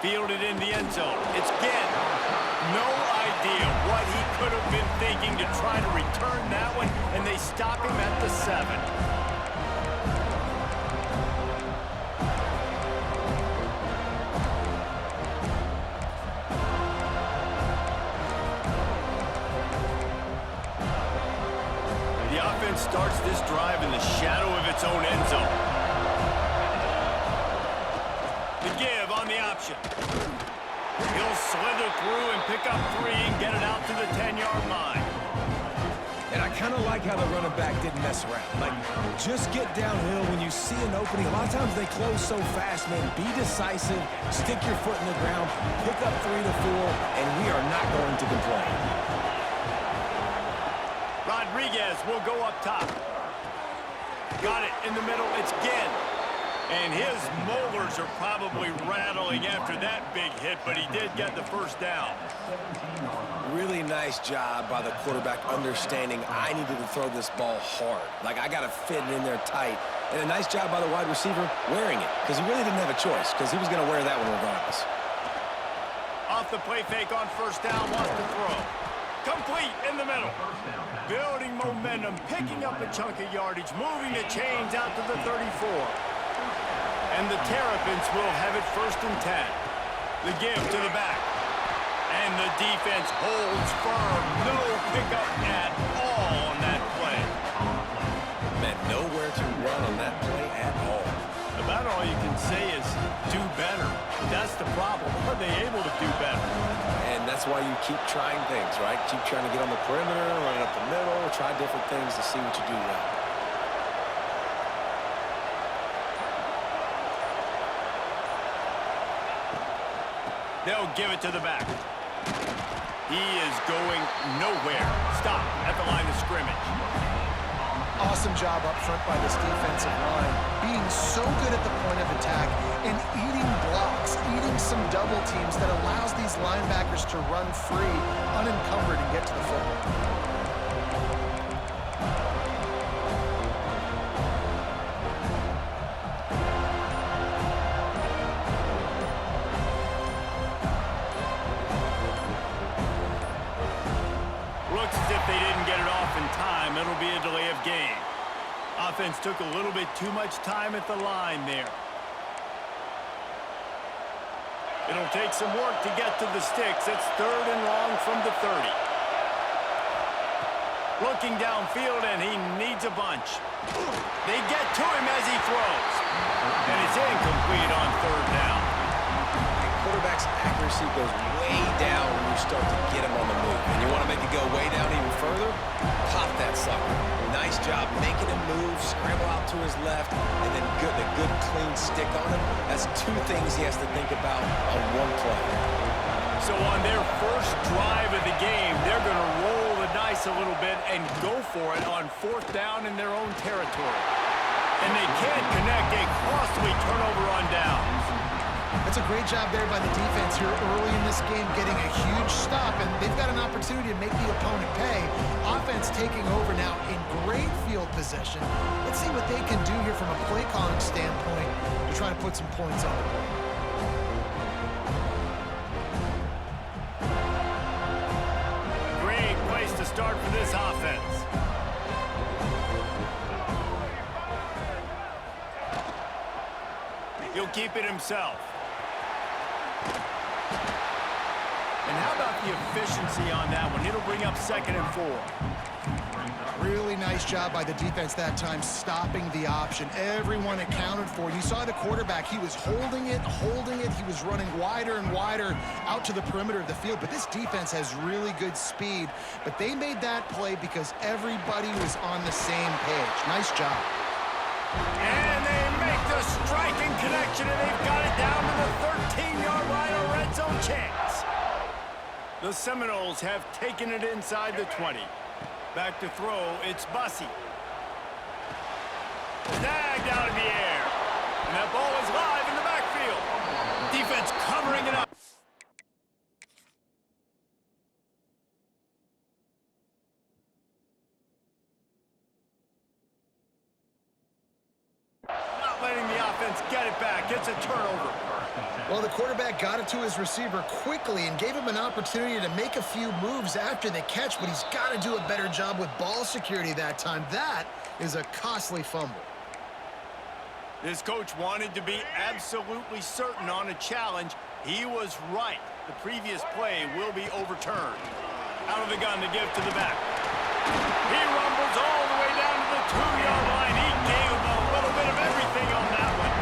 Fielded in the end zone. It's Ginn. No idea what he could have been thinking to try to return that one, and they stop him at the 7. The offense starts this drive in the shadow of its own end zone. The give on the option. He'll slither through and pick up 3 and get it out to the 10-yard line. And I kind of like how the running back didn't mess around. Like, just get downhill when you see an opening. A lot of times they close so fast, man. Be decisive, stick your foot in the ground, pick up 3 to 4, and we are not going to complain. Rodriguez will go up top. Got it in the middle. It's Ginn. And his molars are probably rattling after that big hit, but he did get the first down. Really nice job by the quarterback understanding I needed to throw this ball hard. Like, I got to fit it in there tight. And a nice job by the wide receiver wearing it, because he really didn't have a choice, because he was going to wear that one regardless. Off the play fake on first down, wants to throw. Complete in the middle. Building momentum, picking up a chunk of yardage, moving the chains out to the 34. And the Terrapins will have it 1st and 10. The give to the back. And the defense holds firm. No pickup at all on that play. Man, nowhere to run on that play at all. About all you can say is do better. That's the problem. Are they able to do better? And that's why you keep trying things, right? Keep trying to get on the perimeter, run it up the middle, try different things to see what you do well. They'll give it to the back. He is going nowhere. Stop at the line of scrimmage. Awesome job up front by this defensive line, being so good at the point of attack and eating blocks, eating some double teams that allows these linebackers to run free, unencumbered, and get to the football. Looks as if they didn't get it off in time. It'll be a delay of game. Offense took a little bit too much time at the line there. It'll take some work to get to the sticks. It's 3rd and long from the 30. Looking downfield, and he needs a bunch. They get to him as he throws. And it's incomplete on 3rd down. Quarterback's accuracy goes way down when you start to get him on the move. And you want to make it go way down even further? Pop that sucker. Nice job making him move, scramble out to his left, and then a good clean stick on him. That's 2 things he has to think about on one play. So on their first drive of the game, they're going to roll the dice a little bit and go for it on 4th down in their own territory. And they can't connect. A costly turnover on downs. That's a great job there by the defense here early in this game, getting a huge stop, and they've got an opportunity to make the opponent pay. Offense taking over now in great field position. Let's see what they can do here from a play calling standpoint to try to put some points on the board. Great place to start for this offense. He'll keep it himself. And how about the efficiency on that one? It'll bring up 2nd and 4. Really nice job by the defense that time, stopping the option. Everyone accounted for. You saw the quarterback. He was holding it. He was running wider and wider out to the perimeter of the field. But this defense has really good speed. But they made that play because everybody was on the same page. Nice job. And they make the striking connection, and they've got it down to the 13-yard line, a red zone chance. The Seminoles have taken it inside the 20. Back to throw, it's Bussey. Snagged out in the air. And that ball is live in the backfield. Defense covering it up. Not letting the offense offense get it back. It's a turnover. Well, the quarterback got it to his receiver quickly and gave him an opportunity to make a few moves after the catch, but he's got to do a better job with ball security that time. That is a costly fumble. This coach wanted to be absolutely certain on a challenge. He was right. The previous play will be overturned. Out of the gun to give to the back. He rumbles all the way down to the 2-yard line. He gave him a little bit of everything on that one.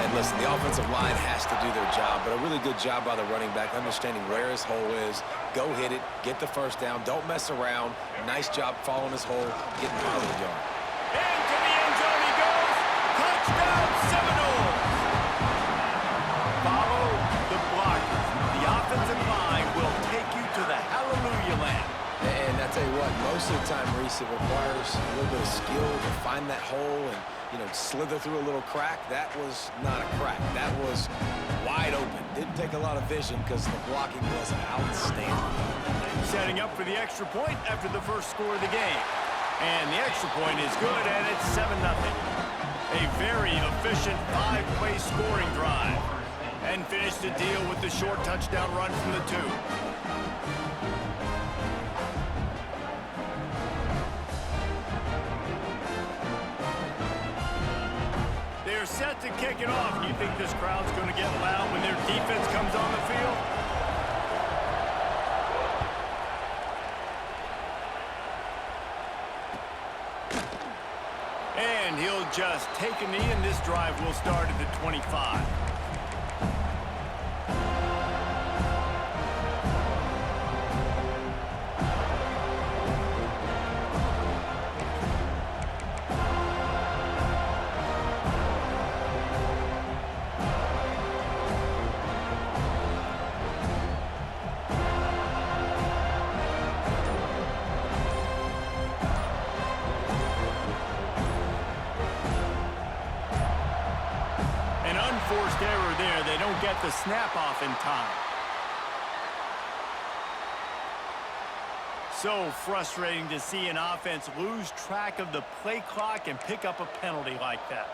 And listen, the offensive line has to do their job, but a really good job by the running back, understanding where his hole is. Go hit it, get the first down, don't mess around. Nice job following his hole, getting positive yard. Into the end zone he goes. Touchdown, Seminoles. Follow the blockers. The offensive line will take you to the hallelujah land. And I tell you what, most of the time, Reese, it requires a little bit of skill to find that hole and, slither through a little crack. That was not a crack. That was wide open. Didn't take a lot of vision because the blocking was outstanding. Setting up for the extra point after the first score of the game. And the extra point is good, and it's 7-0. A very efficient 5-play scoring drive. And finished the deal with the short touchdown run from the 2. They're set to kick it off. You think this crowd's going to get loud when their defense comes on the field? And he'll just take a knee, and this drive will start at the 25. Forced error there. They don't get the snap off in time. So frustrating to see an offense lose track of the play clock and pick up a penalty like that.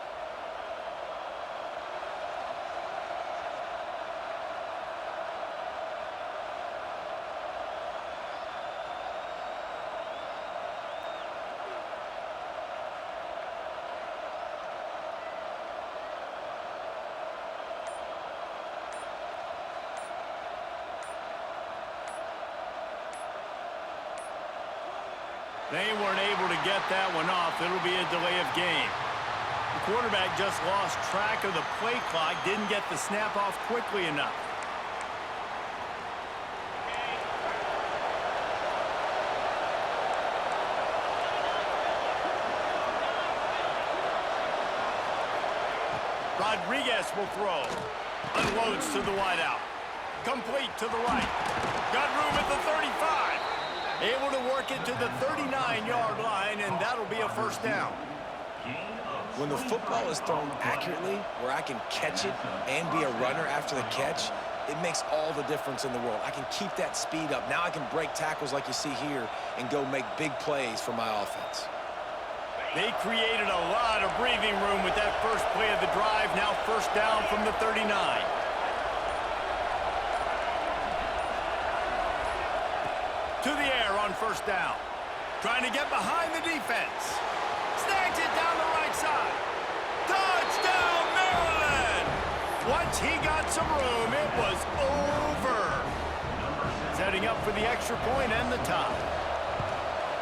They weren't able to get that one off. It'll be a delay of game. The quarterback just lost track of the play clock, didn't get the snap off quickly enough. Rodriguez will throw. Unloads to the wideout. Complete to the right. Got room at the 35. Able to work it to the 39-yard line, and that'll be a first down. When the football is thrown accurately, where I can catch it and be a runner after the catch, it makes all the difference in the world. I can keep that speed up. Now I can break tackles like you see here and go make big plays for my offense. They created a lot of breathing room with that first play of the drive. Now first down from the 39. To the air on first down. Trying to get behind the defense. Snags it down the right side. Touchdown, Maryland! Once he got some room, it was over. Setting up for the extra point and the tie.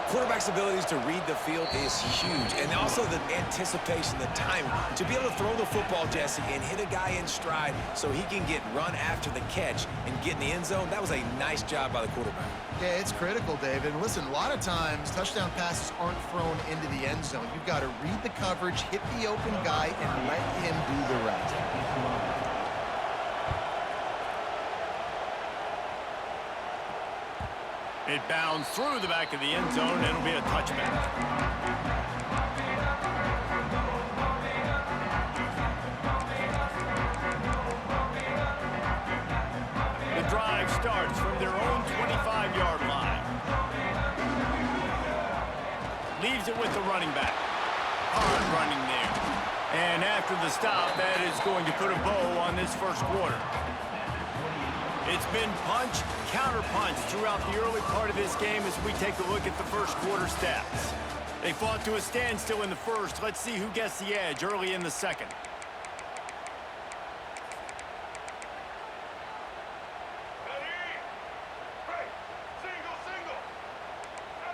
Quarterback's abilities to read the field is huge, and also the anticipation, the timing. To be able to throw the football, Jesse, and hit a guy in stride so he can get run after the catch and get in the end zone, that was a nice job by the quarterback. Yeah, it's critical, David. And listen, a lot of times touchdown passes aren't thrown into the end zone. You've got to read the coverage, hit the open guy, and let him do the rest. It bounds through the back of the end zone, and it'll be a touchback. The drive starts from their own 25-yard line. Leaves it with the running back. Hard running there. And after after the stop, that is going to put a bow on this first quarter. It's been punch, counter-punch throughout the early part of this game as we take a look at the first quarter stats. They fought to a standstill in the first. Let's see who gets the edge early in the second.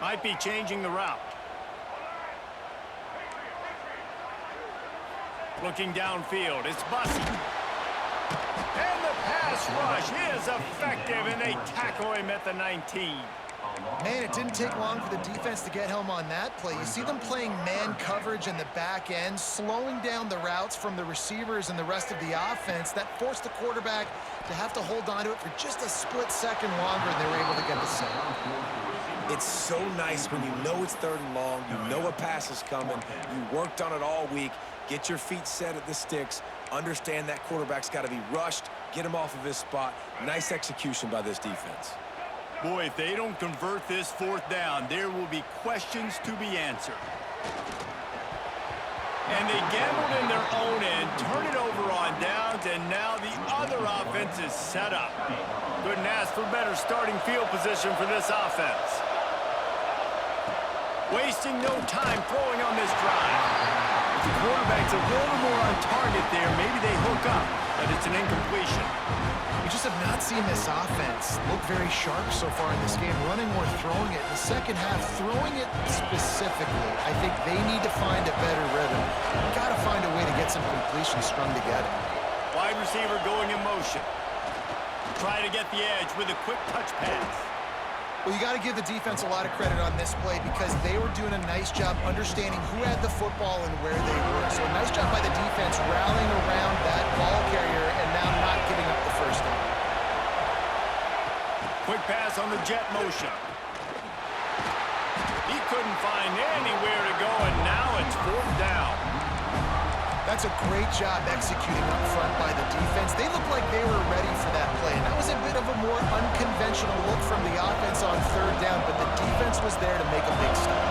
Might be changing the route. Looking downfield, it's Bussy. And the pass rush is effective, and they tackle him at the 19. Man, it didn't take long for the defense to get home on that play. You see them playing man coverage in the back end, slowing down the routes from the receivers and the rest of the offense. That forced the quarterback to have to hold on to it for just a split second longer, and they were able to get the sack. It's so nice when you know it's 3rd and long, you know a pass is coming, you worked on it all week, get your feet set at the sticks, understand that quarterback's got to be rushed, get him off of his spot. Nice execution by this defense. Boy, if they don't convert this 4th down, there will be questions to be answered. And they gambled in their own end, turn it over on downs, and now the other offense is set up. Couldn't ask for better starting field position for this offense. Wasting no time throwing on this drive. If the quarterback's a little more on target there, maybe they hook up, but it's an incompletion. We just have not seen this offense look very sharp so far in this game, running or throwing it. In the second half, throwing it specifically, I think they need to find a better rhythm. Got to find a way to get some completions strung together. Wide receiver going in motion. Try to get the edge with a quick touch pass. Well, you got to give the defense a lot of credit on this play because they were doing a nice job understanding who had the football and where they were. So a nice job by the defense rallying around that ball carrier and now not giving up the first down. Quick pass on the jet motion. He couldn't find anywhere to go, and now it's 4th down. That's a great job executing up front by the defense. They looked like they were ready for that play. And that was a bit of a more unconventional look from the offense on 3rd down, but the defense was there to make a big stop.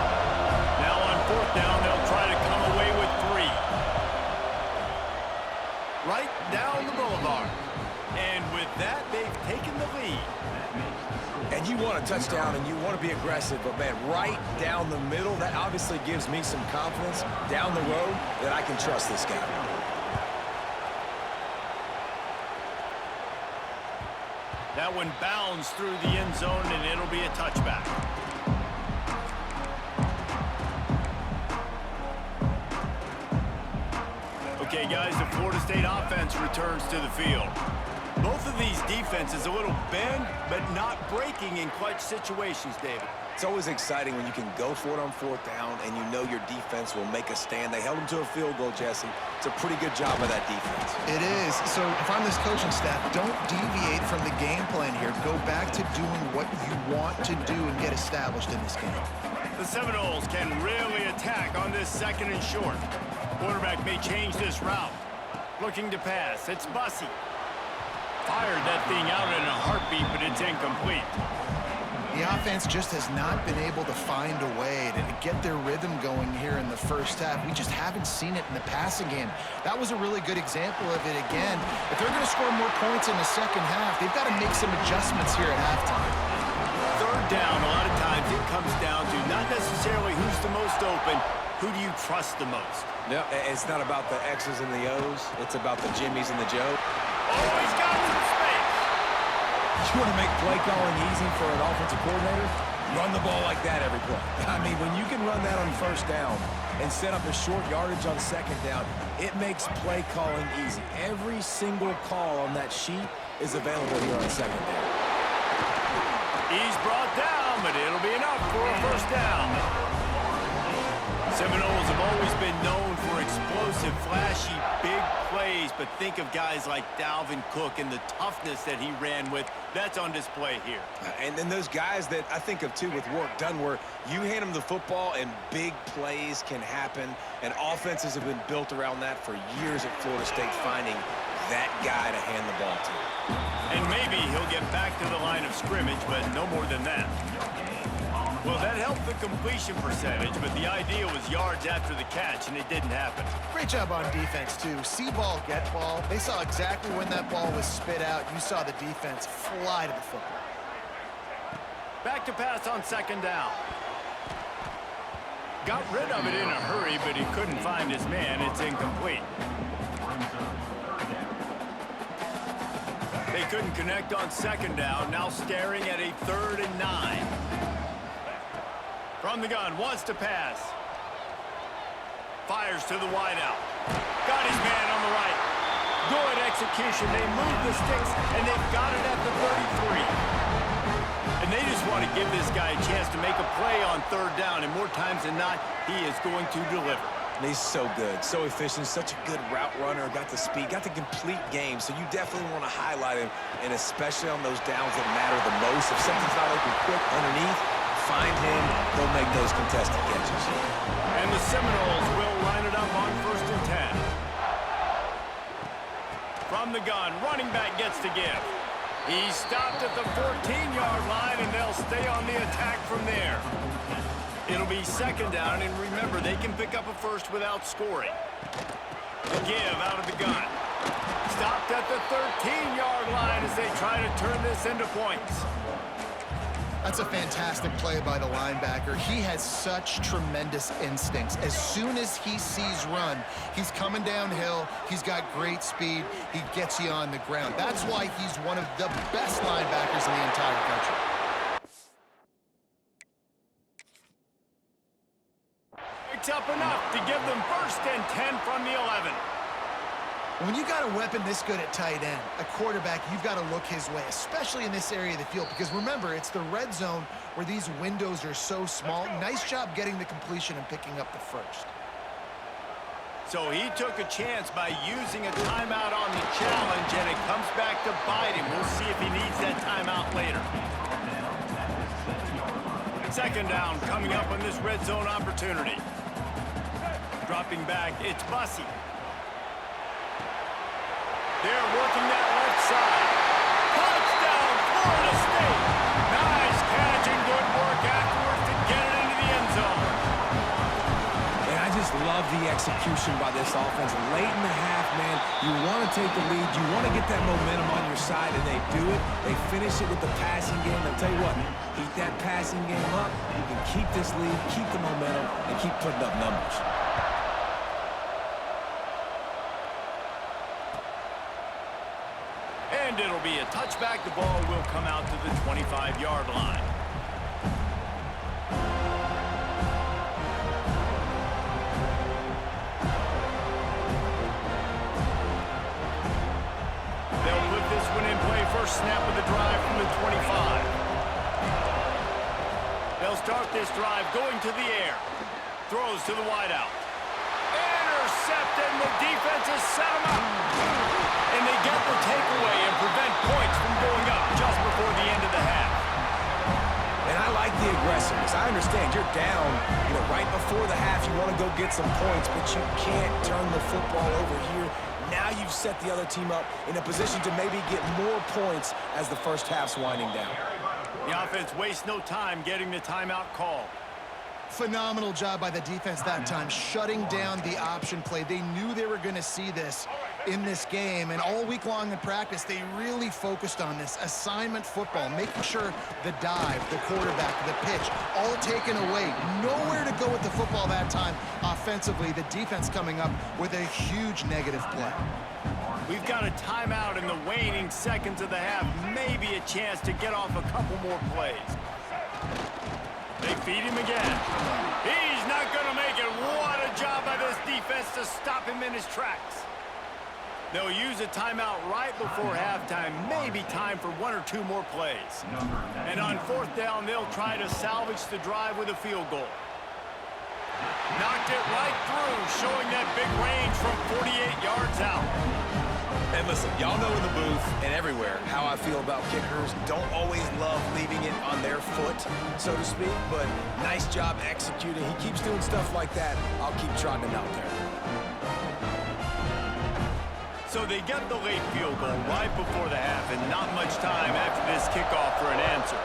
Now on 4th down, they'll try to come away with 3. Right down the boulevard. And with that, they've taken the lead. And you want a touchdown and you want to be aggressive, but man, right down the middle, that obviously gives me some confidence down the road that I can trust this guy. That one bounds through the end zone, and it'll be a touchback. Okay, guys, the Florida State offense returns to the field. Both of these defenses a little bend, but not breaking in clutch situations, David. It's always exciting when you can go for it on 4th down and you know your defense will make a stand. They held them to a field goal, Jesse. It's a pretty good job by that defense. It is. So if I'm this coaching staff, don't deviate from the game plan here. Go back to doing what you want to do and get established in this game. The Seminoles can really attack on this 2nd and short. Quarterback may change this route. Looking to pass. It's Bussy. Fired that thing out in a heartbeat, but it's incomplete. The offense just has not been able to find a way to get their rhythm going here in the first half. We just haven't seen it in the passing game. That was a really good example of it again. If they're going to score more points in the second half, they've got to make some adjustments here at halftime. 3rd down, a lot of times it comes down to not necessarily who's the most open, who do you trust the most? No, it's not about the X's and the O's. It's about the Jimmies and the Joe. Oh, he's got some space. You want to make play calling easy for an offensive coordinator? Run the ball like that every play. I mean, when you can run that on 1st down and set up a short yardage on 2nd down, it makes play calling easy. Every single call on that sheet is available here on 2nd down. He's brought down, but it'll be enough for a 1st down. Seminoles have always been known for explosive, flashy, big plays, but think of guys like Dalvin Cook and the toughness that he ran with. That's on display here. And then those guys that I think of, too, with work done, where you hand them the football and big plays can happen, and offenses have been built around that for years at Florida State, finding that guy to hand the ball to. And maybe he'll get back to the line of scrimmage, but no more than that. Well, that helped the completion percentage, but the idea was yards after the catch, and it didn't happen. Great job on defense, too. See ball, get ball. They saw exactly when that ball was spit out. You saw the defense fly to the football. Back to pass on second down. Got rid of it in a hurry, but he couldn't find his man. It's incomplete. They couldn't connect on second down. Now staring at a 3rd and 9. From the gun, wants to pass. Fires to the wideout. Got his man on the right. Good execution. They move the sticks, and they've got it at the 33. And they just want to give this guy a chance to make a play on 3rd down, and more times than not, he is going to deliver. And he's so good, so efficient, such a good route runner, got the speed, got the complete game, so you definitely want to highlight him, and especially on those downs that matter the most. If something's not open quick underneath, find him, they'll make those contested catches. And the Seminoles will line it up on 1st and 10. From the gun, running back gets to give. He stopped at the 14-yard line, and they'll stay on the attack from there. It'll be 2nd down, and remember, they can pick up a first without scoring. The give out of the gun. Stopped at the 13-yard line as they try to turn this into points. That's a fantastic play by the linebacker. He has such tremendous instincts. As soon as he sees run, he's coming downhill. He's got great speed. He gets you on the ground. That's why he's one of the best linebackers in the entire country. Picks up enough to give them 1st and 10 from the 11. When you got a weapon this good at tight end, a quarterback, you've got to look his way, especially in this area of the field. Because remember, it's the red zone where these windows are so small. Nice job getting the completion and picking up the first. So he took a chance by using a timeout on the challenge, and it comes back to bite him. We'll see if he needs that timeout later. 2nd down coming up on this red zone opportunity. Dropping back, it's Bussey. They're working that left side. Touchdown, Florida State. Nice catch and good work afterwards to get it into the end zone. And I just love the execution by this offense. Late in the half, man, you want to take the lead. You want to get that momentum on your side, and they do it. They finish it with the passing game. I'll tell you what, keep that passing game up. You can keep this lead, keep the momentum, and keep putting up numbers. And it'll be a touchback. The ball will come out to the 25-yard line. They'll put this one in play. First snap of the drive from the 25. They'll start this drive going to the air. Throws to the wideout. Intercepted, and the defense has set him up. And they get the takeaway and prevent points from going up just before the end of the half. And I like the aggressiveness. I understand you're down, right before the half. You want to go get some points, but you can't turn the football over here. Now you've set the other team up in a position to maybe get more points as the first half's winding down. The offense wastes no time getting the timeout called. Phenomenal job by the defense that time, shutting down the option play. They knew they were going to see this in this game, and all week long in practice, they really focused on this assignment football, making sure the dive, the quarterback, the pitch, all taken away. Nowhere to go with the football that time offensively. The defense coming up with a huge negative play. We've got a timeout in the waning seconds of the half, maybe a chance to get off a couple more plays. They feed him again. He's not going to make it. What a job by this defense to stop him in his tracks. They'll use a timeout right before halftime. Maybe time for 1 or 2 more plays. And on 4th down, they'll try to salvage the drive with a field goal. Knocked it right through, showing that big range from 48 yards out. And listen, y'all know in the booth and everywhere how I feel about kickers. Don't always love leaving it on their foot, so to speak, but nice job executing. He keeps doing stuff like that. I'll keep trotting him out there. So they get the late field goal right before the half, and not much time after this kickoff for an answer.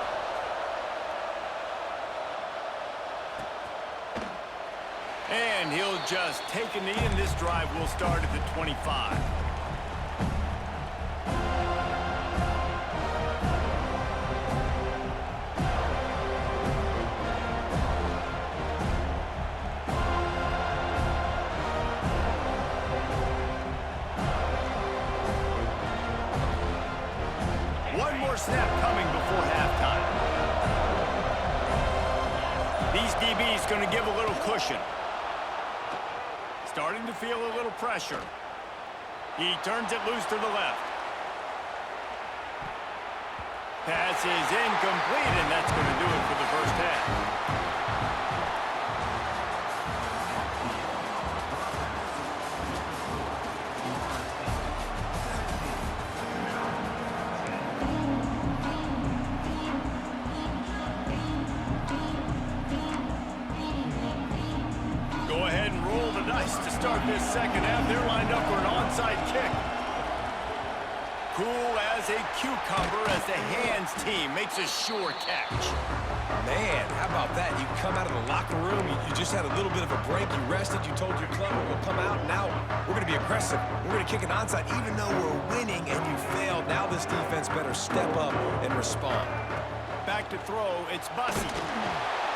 just take a knee, and this drive will start at the 25. One more snap coming before halftime. These DBs going to give a little cushion. Starting to feel a little pressure. He turns it loose to the left. Pass is incomplete, and that's going to do it for the first half. Go ahead and roll the dice to start this second half. They're lined up for an onside kick. Cool as a cucumber as the hands team makes a sure catch. Man, how about that? You come out of the locker room, you just had a little bit of a break, you rested, you told your club we'll come out, and now we're going to be aggressive. We're going to kick an onside even though we're winning and you failed. Now this defense better step up and respond. Back to throw, it's Bussy.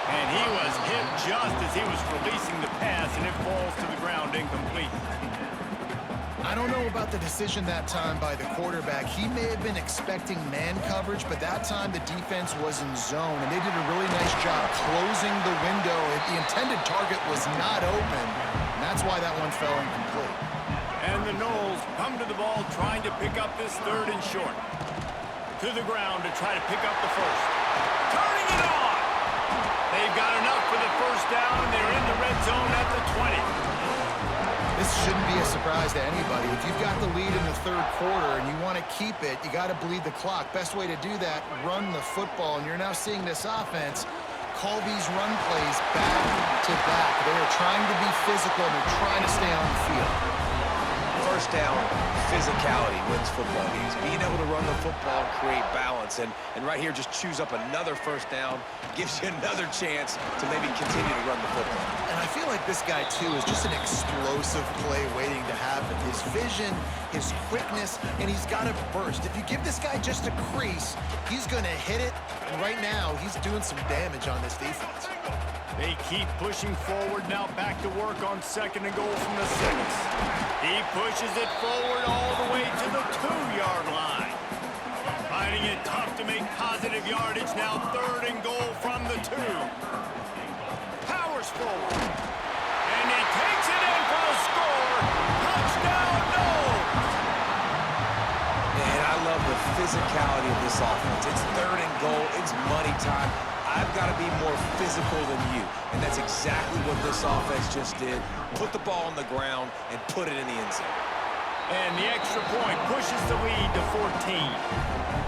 And he was hit just as he was releasing the pass, and it falls to the ground incomplete. I don't know about the decision that time by the quarterback. He may have been expecting man coverage, but that time the defense was in zone, and they did a really nice job closing the window. The intended target was not open, and that's why that one fell incomplete. And the Knowles come to the ball trying to pick up this third and short. To the ground to try to pick up the first. Turning it on! They've got enough for the first down, and they're in the red zone at the 20. This shouldn't be a surprise to anybody. If you've got the lead in the third quarter and you want to keep it, you got to bleed the clock. Best way to do that, run the football. And you're now seeing this offense call these run plays back to back. They are trying to be physical, and they're trying to stay on the field. First down, physicality wins football games. Being able to run the football and create balance. And right here, just choose up another first down. Gives you another chance to maybe continue to run the football. And I feel like this guy, too, is just an explosive play waiting to happen. His vision, his quickness, and he's got a burst. If you give this guy just a crease, he's going to hit it. And right now, he's doing some damage on this defense. They keep pushing forward now, back to work on second and goal from the 6. He pushes it forward all the way to the 2-yard line. Finding it tough to make positive yardage now, third and goal from the 2. Powers forward. And he takes it in for the score. Touchdown, Knowles! And I love the physicality of this offense. It's third and goal. It's money time. I've got to be more physical than you. And that's exactly what this offense just did. Put the ball on the ground and put it in the end zone. And the extra point pushes the lead to 14.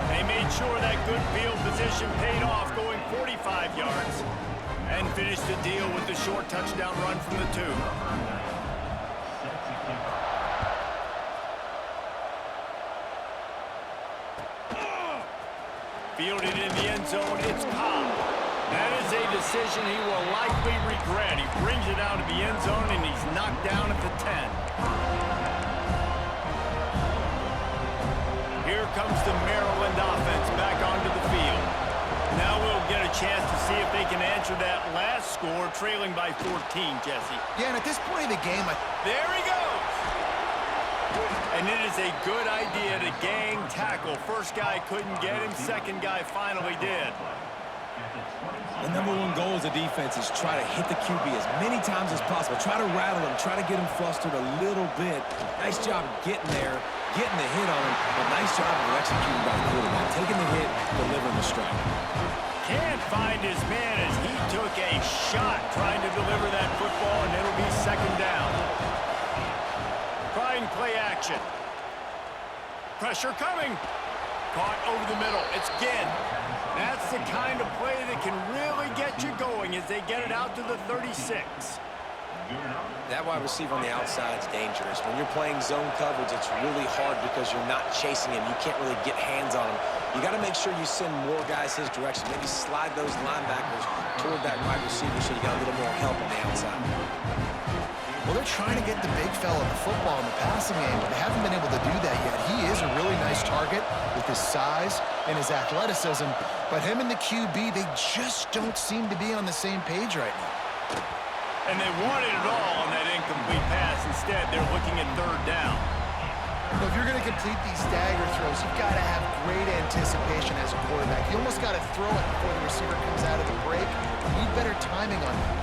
They made sure that good field position paid off, going 45 yards, and finished the deal with the short touchdown run from the 2. Fielded in the end zone, it's Cobb. That is a decision he will likely regret. He brings it out of the end zone, and he's knocked down at the 10. Here comes the Maryland offense back onto the field. Now we'll get a chance to see if they can answer that last score, trailing by 14, Jesse. Yeah, and at this point of the game, there he goes! And it is a good idea to gang tackle. First guy couldn't get him, second guy finally did. The number one goal as a defense is try to hit the QB as many times as possible. Try to rattle him, try to get him flustered a little bit. Nice job getting there, getting the hit on him, but nice job of executing by the quarterback. Taking the hit, delivering the strike. Can't find his man as he took a shot trying to deliver that football, and it'll be second down. Trying play action. Pressure coming. Caught over the middle. It's Ginn. That's the kind of play that can really get you going as they get it out to the 36. That wide receiver on the outside is dangerous. When you're playing zone coverage, it's really hard because you're not chasing him. You can't really get hands on him. You got to make sure you send more guys his direction. Maybe slide those linebackers toward that wide receiver so you got a little more help on the outside. Well, they're trying to get the big fella the football in the passing game, but they haven't been able to do that yet. He is a really nice target with his size and his athleticism, but him and the QB, they just don't seem to be on the same page right now. And they wanted it all on that incomplete pass. Instead, they're looking at third down. Well, if you're going to complete these stagger throws, you've got to have great anticipation as a quarterback. You almost got to throw it before the receiver comes out of the break. You need better timing on that.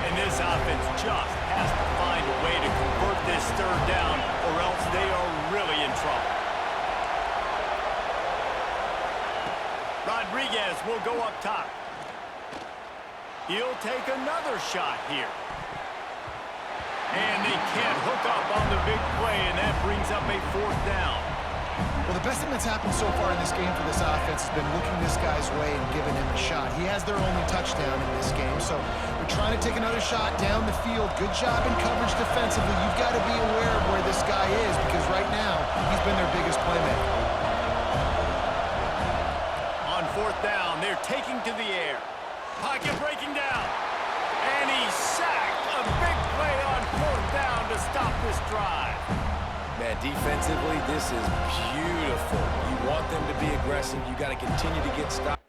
And this offense just has to find a way to convert this third down, or else they are really in trouble. Rodriguez will go up top. He'll take another shot here. And they can't hook up on the big play, and that brings up a fourth down. Well, the best thing that's happened so far in this game for this offense has been looking this guy's way and giving him a shot. He has their only touchdown in this game, so they're trying to take another shot down the field. Good job in coverage defensively. You've got to be aware of where this guy is, because right now he's been their biggest playmaker. On fourth down, they're taking to the air. Pocket breaking down. And he's sacked. A big play on fourth down to stop this drive. Man, defensively, this is beautiful. You want them to be aggressive. You got to continue to get stopped.